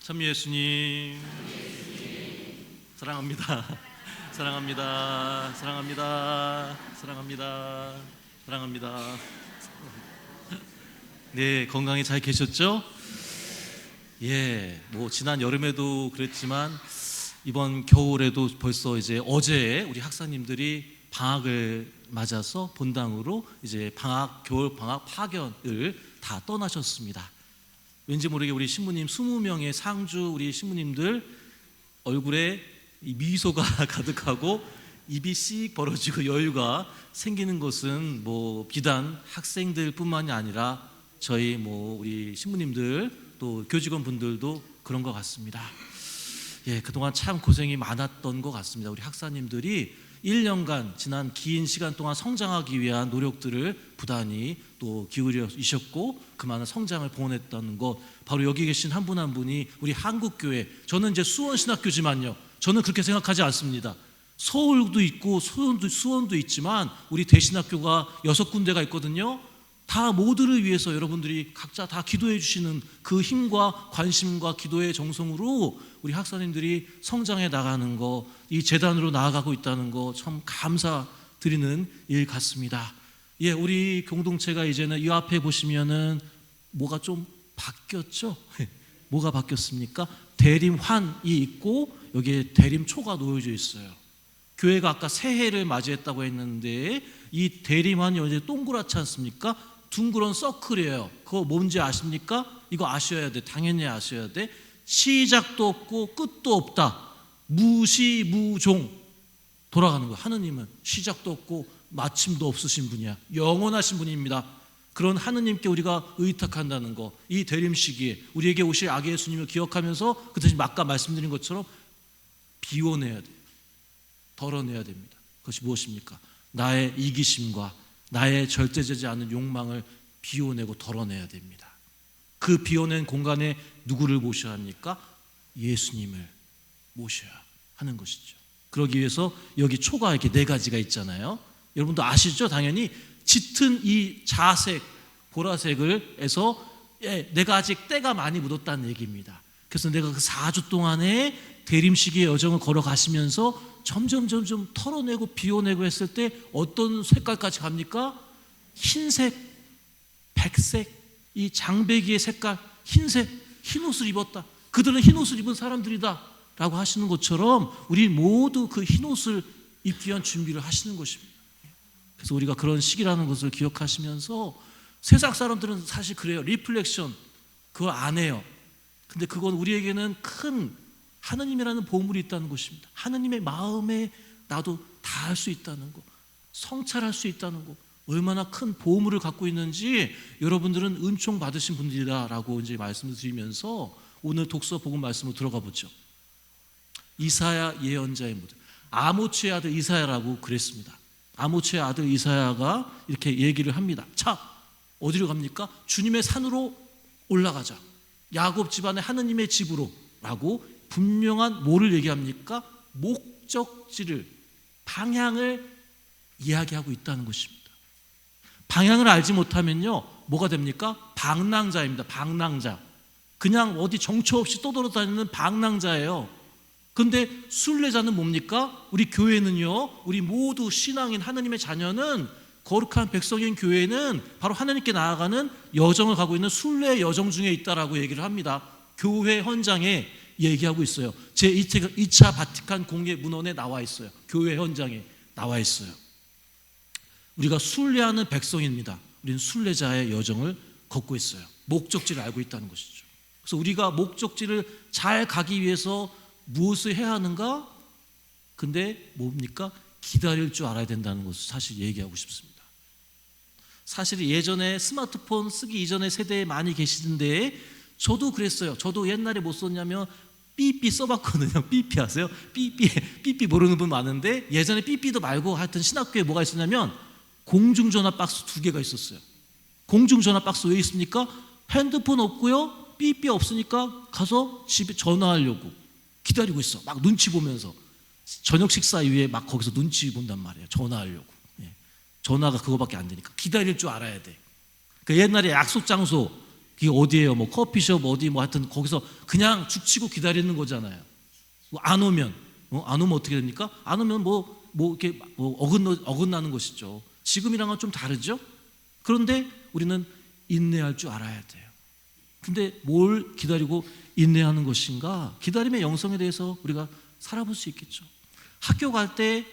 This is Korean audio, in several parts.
참 예수님 사랑합니다. 사랑합니다. 사랑합니다. 사랑합니다. 사랑합니다. 네, 건강히 잘 계셨죠? 예, 지난 여름에도 그랬지만 이번 겨울에도 벌써 이제 어제 우리 학사님들이 방학을 맞아서 본당으로 이제 겨울 방학 파견을 다 떠나셨습니다. 왠지 모르게 우리 신부님 20명의 상주 우리 신부님들 얼굴에 미소가 가득하고 입이 씩 벌어지고 여유가 생기는 것은 비단 학생들뿐만이 아니라 저희 우리 신부님들 또 교직원 분들도 그런 것 같습니다. 예, 그동안 참 고생이 많았던 것 같습니다. 우리 학사님들이 1년간 지난 긴 시간 동안 성장하기 위한 노력들을 부단히 또 기울이셨고 그 많은 성장을 봉헌했다는 것, 바로 여기 계신 한 분 한 분이 우리 한국교회, 저는 이제 수원신학교지만요, 저는 그렇게 생각하지 않습니다. 서울도 있고 수원도 있지만 우리 대신학교가 6군데가 있거든요. 다 모두를 위해서 여러분들이 각자 다 기도해 주시는 그 힘과 관심과 기도의 정성으로 우리 학사님들이 성장해 나가는 거, 이 재단으로 나아가고 있다는 거 참 감사드리는 일 같습니다. 예, 우리 공동체가 이제는 이 앞에 보시면은 뭐가 좀 바뀌었죠? 뭐가 바뀌었습니까? 대림환이 있고 여기에 대림초가 놓여져 있어요. 교회가 아까 새해를 맞이했다고 했는데 이 대림환이 이제 동그랗지 않습니까? 둥그런 서클이에요. 그거 뭔지 아십니까? 이거 아셔야 돼. 당연히 아셔야 돼. 시작도 없고 끝도 없다. 무시무종 돌아가는 거예요. 하느님은 시작도 없고 마침도 없으신 분이야. 영원하신 분입니다. 그런 하느님께 우리가 의탁한다는 거, 이 대림 시기에 우리에게 오실 아기 예수님을 기억하면서 그 대신 아까 말씀드린 것처럼 비워내야 돼요. 덜어내야 됩니다. 그것이 무엇입니까? 나의 이기심과 나의 절대되지 않은 욕망을 비워내고 덜어내야 됩니다. 그 비워낸 공간에 누구를 모셔야 합니까? 예수님을 모셔야 하는 것이죠. 그러기 위해서 여기 초가 이렇게 4가지가 있잖아요. 여러분도 아시죠? 당연히 짙은 이 자색, 보라색을 해서 내가 아직 때가 많이 묻었다는 얘기입니다. 그래서 내가 그 4주 동안에 대림시기의 여정을 걸어가시면서 점점 털어내고 비워내고 했을 때 어떤 색깔까지 갑니까? 흰색, 백색, 이 장배기의 색깔, 흰색, 흰옷을 입었다. 그들은 흰옷을 입은 사람들이다 라고 하시는 것처럼 우리 모두 그 흰옷을 입기 위한 준비를 하시는 것입니다. 그래서 우리가 그런 시기라는 것을 기억하시면서, 세상 사람들은 사실 그래요. 리플렉션 그걸 안 해요. 근데 그건 우리에게는 큰 하느님이라는 보물이 있다는 것입니다. 하느님의 마음에 나도 닿을 수 있다는 것, 성찰할 수 있다는 것, 얼마나 큰 보물을 갖고 있는지 여러분들은 은총 받으신 분들이다라고 이제 말씀을 드리면서 오늘 독서 복음 말씀으로 들어가 보죠. 이사야 예언자의 무덤, 아모츠의 아들 이사야라고 그랬습니다. 아모츠의 아들 이사야가 이렇게 얘기를 합니다. 자, 어디로 갑니까? 주님의 산으로 올라가자. 야곱 집안의 하느님의 집으로 라고 분명한 뭐를 얘기합니까? 목적지를, 방향을 이야기하고 있다는 것입니다. 방향을 알지 못하면요, 뭐가 됩니까? 방랑자입니다. 방랑자. 그냥 어디 정처 없이 떠돌아다니는 방랑자예요. 근데 순례자는 뭡니까? 우리 교회는요, 우리 모두 신앙인 하느님의 자녀는, 거룩한 백성인 교회는 바로 하나님께 나아가는 여정을 가고 있는 순례의 여정 중에 있다라고 얘기를 합니다. 교회 헌장에 얘기하고 있어요. 제2차 바티칸 공예 문헌에 나와 있어요. 교회 현장에 나와 있어요. 우리가 순례하는 백성입니다. 우리는 순례자의 여정을 걷고 있어요. 목적지를 알고 있다는 것이죠. 그래서 우리가 목적지를 잘 가기 위해서 무엇을 해야 하는가? 근데 뭡니까? 기다릴 줄 알아야 된다는 것을 사실 얘기하고 싶습니다. 사실 예전에 스마트폰 쓰기 이전의 세대에 많이 계시는데 저도 그랬어요. 저도 옛날에 못 썼냐면 삐삐 써봤거든요. 삐삐 아세요? 삐삐 모르는 분 많은데, 예전에 삐삐도 말고 하여튼 신학교에 뭐가 있었냐면 공중전화 박스 2개가 있었어요. 공중전화 박스 왜 있습니까? 핸드폰 없고요, 삐삐 없으니까 가서 집에 전화하려고 기다리고 있어. 막 눈치 보면서 저녁 식사 이후에 막 거기서 눈치 본단 말이에요. 전화하려고. 전화가 그거밖에 안 되니까 기다릴 줄 알아야 돼. 그 옛날에 약속 장소 그게 어디예요? 뭐 커피숍 어디 뭐 하여튼 거기서 그냥 죽치고 기다리는 거잖아요. 뭐 안 오면 어떻게 됩니까? 안 오면 뭐 이렇게 뭐 어긋나는 것이죠. 지금이랑은 좀 다르죠. 그런데 우리는 인내할 줄 알아야 돼요. 근데 뭘 기다리고 인내하는 것인가? 기다림의 영성에 대해서 우리가 살아볼 수 있겠죠. 학교 갈 때,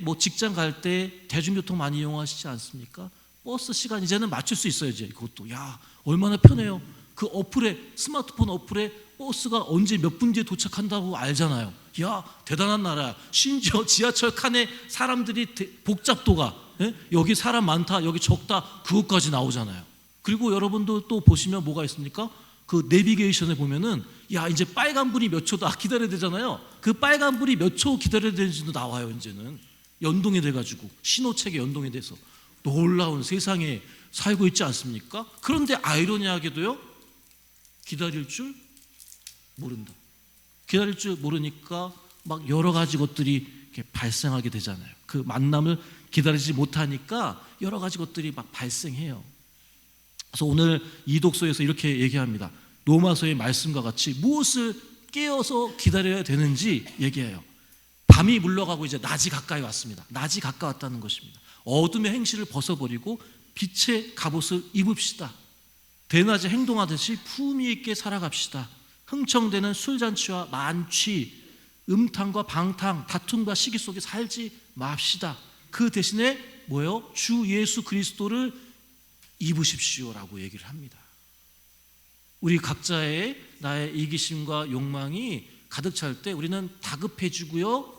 뭐 직장 갈 때 대중교통 많이 이용하시지 않습니까? 버스 시간 이제는 맞출 수 있어요. 이제 그것도 얼마나 편해요. 그 어플에, 스마트폰 어플에 버스가 언제 몇 분 뒤에 도착한다고 알잖아요. 대단한 나라야. 심지어 지하철 칸에 사람들이 복잡도가, 여기 사람 많다, 여기 적다, 그것까지 나오잖아요. 그리고 여러분도 또 보시면 뭐가 있습니까? 그 내비게이션에 보면은 이제 빨간불이 몇 초다 기다려야 되잖아요. 그 빨간불이 몇 초 기다려야 되는지도 나와요. 이제는 연동이 돼가지고 신호체계 연동이 돼서 놀라운 세상에 살고 있지 않습니까? 그런데 아이러니하게도요, 기다릴 줄 모른다. 기다릴 줄 모르니까 막 여러 가지 것들이 이렇게 발생하게 되잖아요. 그 만남을 기다리지 못하니까 여러 가지 것들이 막 발생해요. 그래서 오늘 이 독서에서 이렇게 얘기합니다. 로마서의 말씀과 같이 무엇을 깨어서 기다려야 되는지 얘기해요. 밤이 물러가고 이제 낮이 가까이 왔습니다. 낮이 가까웠다는 것입니다. 어둠의 행실을 벗어버리고 빛의 갑옷을 입읍시다. 대낮에 행동하듯이 품위 있게 살아갑시다. 흥청대는 술잔치와 만취, 음탕과 방탕, 다툼과 시기 속에 살지 맙시다. 그 대신에 뭐예요? 주 예수 그리스도를 입으십시오라고 얘기를 합니다. 우리 각자의 나의 이기심과 욕망이 가득 찰 때 우리는 다급해지고요,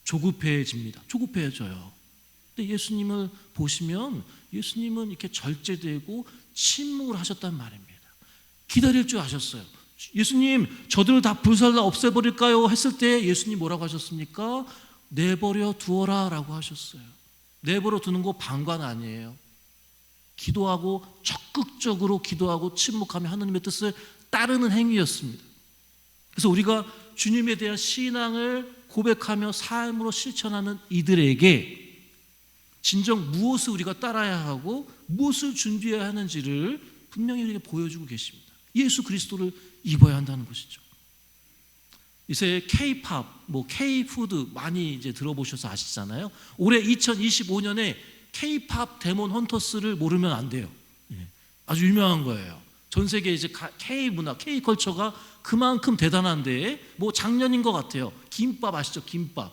조급해집니다. 조급해져요. 근데 예수님을 보시면 예수님은 이렇게 절제되고 침묵을 하셨단 말입니다. 기다릴 줄 아셨어요. 예수님, 저들을 다 불살라 없애버릴까요? 했을 때 예수님 뭐라고 하셨습니까? 내버려 두어라 라고 하셨어요. 내버려 두는 거 방관 아니에요. 기도하고 적극적으로 기도하고 침묵하며 하나님의 뜻을 따르는 행위였습니다. 그래서 우리가 주님에 대한 신앙을 고백하며 삶으로 실천하는 이들에게 진정 무엇을 우리가 따라야 하고 무엇을 준비해야 하는지를 분명히 우리에게 보여주고 계십니다. 예수 그리스도를 입어야 한다는 것이죠. 이제 K-팝, K-푸드 많이 이제 들어보셔서 아시잖아요. 올해 2025년에 K-팝 데몬 헌터스를 모르면 안 돼요. 아주 유명한 거예요. 전 세계 이제 K-문화, K-컬처가 그만큼 대단한데, 작년인 것 같아요. 김밥 아시죠? 김밥.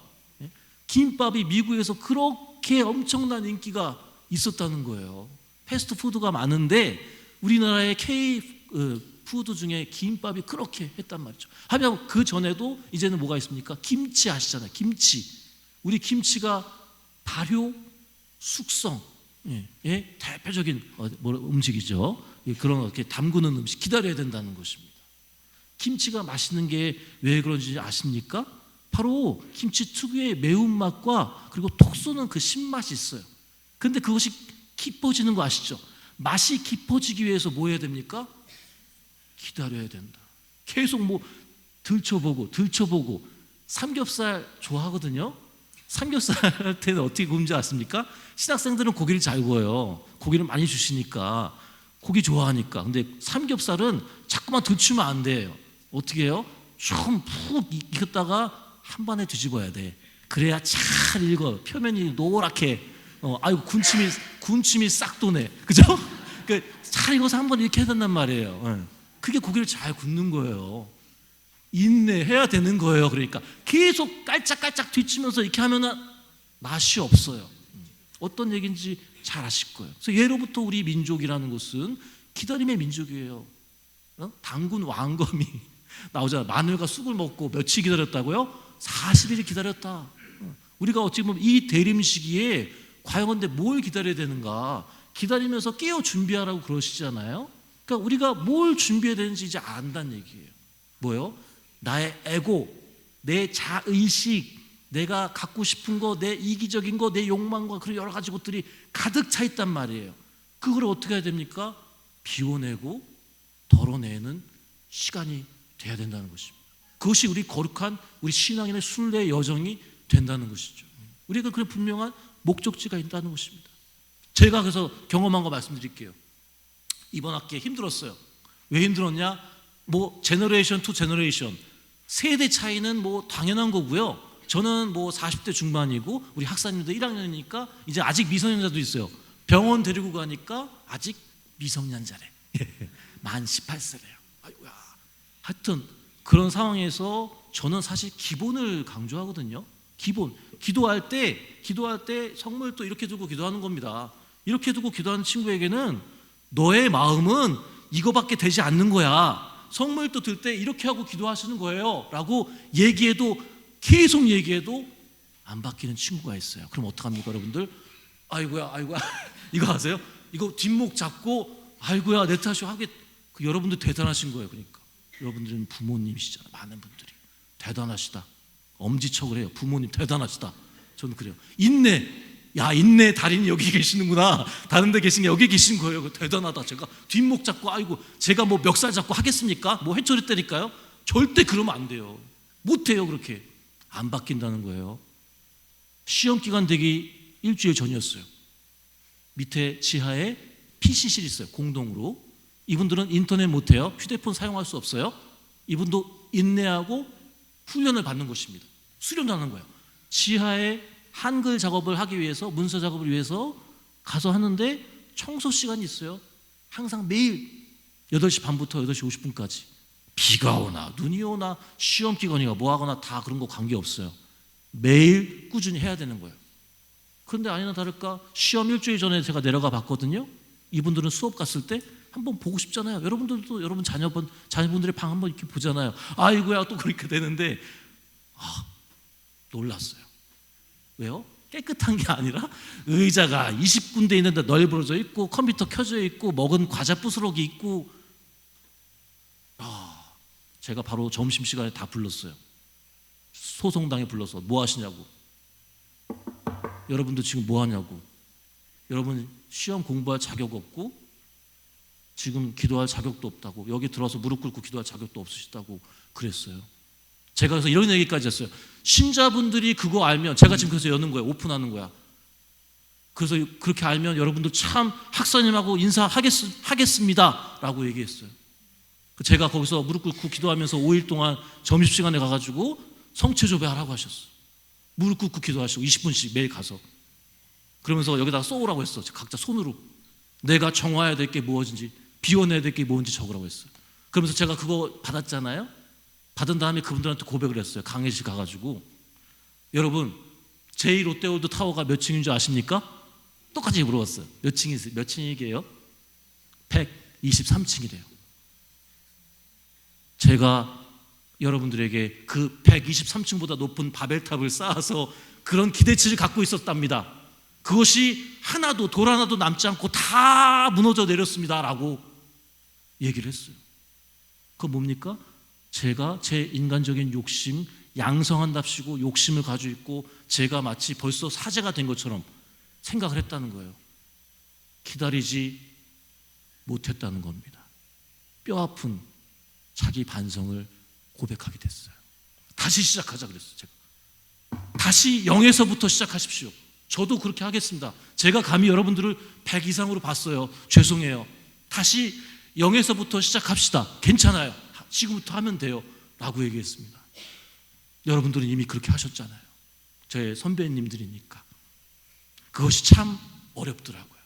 김밥이 미국에서 그렇게 엄청난 인기가 있었다는 거예요. 패스트푸드가 많은데 우리나라의 K-푸드 중에 김밥이 그렇게 했단 말이죠. 하면 그 전에도 이제는 뭐가 있습니까? 김치 아시잖아요. 김치. 우리 김치가 발효, 숙성, 대표적인 음식이죠. 그런 이렇게 담그는 음식, 기다려야 된다는 것입니다. 김치가 맛있는 게 왜 그런지 아십니까? 바로 김치 특유의 매운맛과 그리고 톡 쏘는 그 신맛이 있어요. 근데 그것이 깊어지는 거 아시죠? 맛이 깊어지기 위해서 뭐 해야 됩니까? 기다려야 된다. 계속 들춰보고. 삼겹살 좋아하거든요. 삼겹살 할 때는 어떻게 구운지 아십니까? 신학생들은 고기를 잘 구워요. 고기를 많이 주시니까, 고기 좋아하니까. 근데 삼겹살은 자꾸만 들추면 안 돼요. 어떻게 해요? 좀 푹 익혔다가 한 번에 뒤집어야 돼. 그래야 잘 익어. 표면이 노랗게. 아이고 군침이 싹 도네. 그죠? 잘 익어서 한 번 이렇게 해야 된단 말이에요. 그게 고기를 잘 굽는 거예요. 인내해야 되는 거예요. 그러니까 계속 깔짝깔짝 뒤치면서 이렇게 하면은 맛이 없어요. 어떤 얘기인지 잘 아실 거예요. 그래서 예로부터 우리 민족이라는 것은 기다림의 민족이에요. 당군 왕검이 나오잖아요. 마늘과 쑥을 먹고 며칠 기다렸다고요? 40일 기다렸다. 우리가 어찌 보면 이 대림 시기에 과연 근데 뭘 기다려야 되는가? 기다리면서 깨어 준비하라고 그러시잖아요. 그러니까 우리가 뭘 준비해야 되는지 이제 안다는 얘기예요. 뭐요? 나의 에고, 내 자의식, 내가 갖고 싶은 거, 내 이기적인 거, 내 욕망과 그런 여러 가지 것들이 가득 차 있단 말이에요. 그걸 어떻게 해야 됩니까? 비워내고 덜어내는 시간이 돼야 된다는 것입니다. 그것이 우리 거룩한 우리 신앙인의 순례 여정이 된다는 것이죠. 우리가 그런 분명한 목적지가 있다는 것입니다. 제가 그래서 경험한 거 말씀드릴게요. 이번 학기에 힘들었어요. 왜 힘들었냐? 뭐 제너레이션 투 제너레이션 세대 차이는 뭐 당연한 거고요. 저는 뭐 40대 중반이고 우리 학사님도 1학년이니까 이제 아직 미성년자도 있어요. 병원 데리고 가니까 아직 미성년자래. 만 18세래요. 아이고야. 하여튼 그런 상황에서 저는 사실 기본을 강조하거든요. 기본. 기도할 때 성물 또 이렇게 두고 기도하는 겁니다. 이렇게 두고 기도하는 친구에게는 너의 마음은 이거밖에 되지 않는 거야. 성물도 들 때 이렇게 하고 기도하시는 거예요 라고 계속 얘기해도 안 바뀌는 친구가 있어요. 그럼 어떡합니까 여러분들? 아이고야 이거 아세요? 이거 뒷목 잡고 아이고야 내 탓이야 하게. 여러분들 대단하신 거예요. 그러니까 여러분들은 부모님이시잖아요. 많은 분들이 대단하시다. 엄지척을 해요. 부모님 대단하시다. 저는 그래요. 인내 달인이 여기 계시는구나. 다른 데 계신 게 여기 계신 거예요. 대단하다. 제가 뒷목 잡고 아이고 제가 뭐 멱살 잡고 하겠습니까? 뭐 회초리 때릴까요? 절대 그러면 안 돼요. 못해요. 그렇게 안 바뀐다는 거예요. 시험 기간 되기 일주일 전이었어요. 밑에 지하에 PC실 있어요. 공동으로. 이분들은 인터넷 못해요. 휴대폰 사용할 수 없어요. 이분도 인내하고 훈련을 받는 것입니다. 수련하는 거예요. 지하에 한글 작업을 하기 위해서, 문서 작업을 위해서 가서 하는데 청소 시간이 있어요. 항상 매일 8시 반부터 8시 50분까지 비가 오나 눈이 오나 시험 기간이나 뭐 하거나 다 그런 거 관계없어요. 매일 꾸준히 해야 되는 거예요. 그런데 아니나 다를까 시험 일주일 전에 제가 내려가 봤거든요. 이분들은 수업 갔을 때 한번 보고 싶잖아요. 여러분들도 여러분 자녀분들의 방 한번 이렇게 보잖아요. 아이고야 또 그렇게 되는데 놀랐어요. 왜요? 깨끗한 게 아니라 의자가 20군데 있는데 널브러져 있고 컴퓨터 켜져 있고 먹은 과자 부스러기 있고. 제가 바로 점심시간에 다 불렀어요. 소송당에 불러서 뭐 하시냐고. 여러분들 지금 뭐 하냐고. 여러분 시험 공부할 자격 없고 지금 기도할 자격도 없다고. 여기 들어와서 무릎 꿇고 기도할 자격도 없으시다고 그랬어요. 제가 그래서 이런 얘기까지 했어요. 신자분들이 그거 알면, 제가 지금 그래서 여는 거예요. 오픈하는 거야. 그래서 그렇게 알면 여러분들 참 학사님하고 인사하겠습니다 라고 얘기했어요. 제가 거기서 무릎 꿇고 기도하면서 5일 동안 점심시간에 가가지고 성체조배 하라고 하셨어요. 무릎 꿇고 기도하시고 20분씩 매일 가서. 그러면서 여기다가 써오라고 했어. 각자 손으로 내가 정화해야 될 게 무엇인지, 비워내야 될 게 뭔지 적으라고 했어요. 그러면서 제가 그거 받았잖아요. 받은 다음에 그분들한테 고백을 했어요. 강의실 가가지고. 여러분 제2롯데월드 타워가 몇 층인 줄 아십니까? 똑같이 물어봤어요. 몇 층이게요? 123층이래요. 제가 여러분들에게 그 123층보다 높은 바벨탑을 쌓아서 그런 기대치를 갖고 있었답니다. 그것이 하나도 돌 하나도 남지 않고 다 무너져 내렸습니다 라고 얘기를 했어요. 그건 뭡니까? 제가 제 인간적인 욕심, 양성한답시고 욕심을 가지고 있고 제가 마치 벌써 사제가 된 것처럼 생각을 했다는 거예요. 기다리지 못했다는 겁니다. 뼈아픈 자기 반성을 고백하게 됐어요. 다시 시작하자 그랬어요. 제가 다시 0에서부터 시작하십시오. 저도 그렇게 하겠습니다. 제가 감히 여러분들을 100 이상으로 봤어요. 죄송해요. 다시 0에서부터 시작합시다. 괜찮아요. 지금부터 하면 돼요 라고 얘기했습니다. 여러분들은 이미 그렇게 하셨잖아요. 저의 선배님들이니까. 그것이 참 어렵더라고요.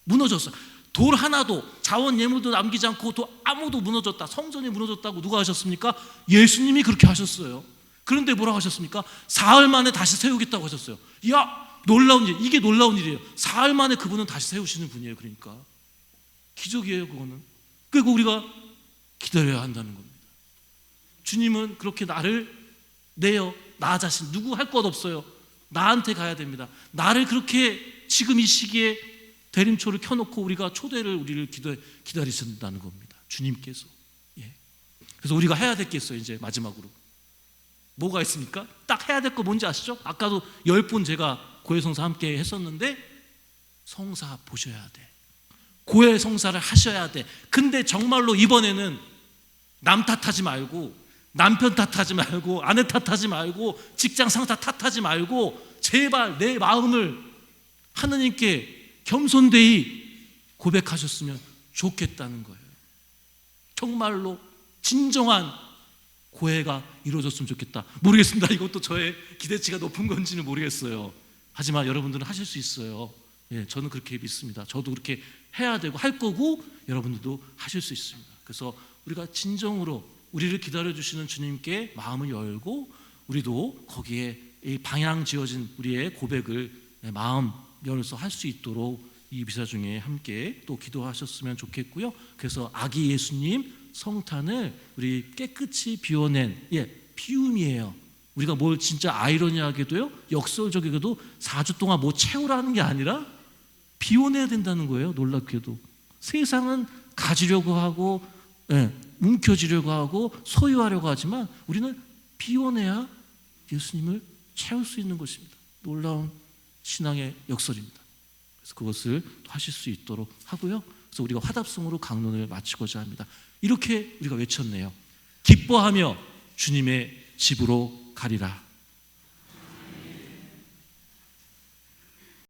무너졌어요. 돌 하나도, 자원 예물도 남기지 않고 아무도 무너졌다, 성전이 무너졌다고 누가 하셨습니까? 예수님이 그렇게 하셨어요. 그런데 뭐라고 하셨습니까? 사흘 만에 다시 세우겠다고 하셨어요. 야, 놀라운 일, 이게 놀라운 일이에요. 사흘 만에 그분은 다시 세우시는 분이에요. 그러니까 기적이에요. 그거는. 그리고 우리가 기다려야 한다는 겁니다. 주님은 그렇게 나를 내요. 나 자신 누구 할 것 없어요. 나한테 가야 됩니다. 나를 그렇게 지금 이 시기에 대림초를 켜놓고 우리를 기다리신다는 겁니다. 주님께서. 그래서 우리가 해야 될 게 있어요. 이제 마지막으로 뭐가 있습니까? 딱 해야 될 거 뭔지 아시죠? 아까도 10분 제가 고해성사 함께 했었는데 성사 보셔야 돼. 고해성사를 하셔야 돼. 근데 정말로 이번에는 남 탓하지 말고, 남편 탓하지 말고, 아내 탓하지 말고, 직장 상사 탓하지 말고 제발 내 마음을 하느님께 겸손되이 고백하셨으면 좋겠다는 거예요. 정말로 진정한 고해가 이루어졌으면 좋겠다. 모르겠습니다. 이것도 저의 기대치가 높은 건지는 모르겠어요. 하지만 여러분들은 하실 수 있어요. 예, 저는 그렇게 믿습니다. 저도 그렇게 해야 되고 할 거고 여러분들도 하실 수 있습니다. 그래서 우리가 진정으로 우리를 기다려주시는 주님께 마음을 열고 우리도 거기에 이 방향 지어진 우리의 고백을 마음 열어서 할 수 있도록 이 미사 중에 함께 또 기도하셨으면 좋겠고요. 그래서 아기 예수님 성탄을 우리 깨끗이 비워낸 비움이에요. 우리가 뭘 진짜 아이러니하게도요, 역설적이게도 4주 동안 뭐 채우라는 게 아니라 비워내야 된다는 거예요. 놀랍게도 세상은 가지려고 하고 움켜쥐려고 하고 소유하려고 하지만 우리는 비워내야 예수님을 채울 수 있는 것입니다. 놀라운 신앙의 역설입니다. 그래서 그것을 하실 수 있도록 하고요. 그래서 우리가 화답성으로 강론을 마치고자 합니다. 이렇게 우리가 외쳤네요. 기뻐하며 주님의 집으로 가리라.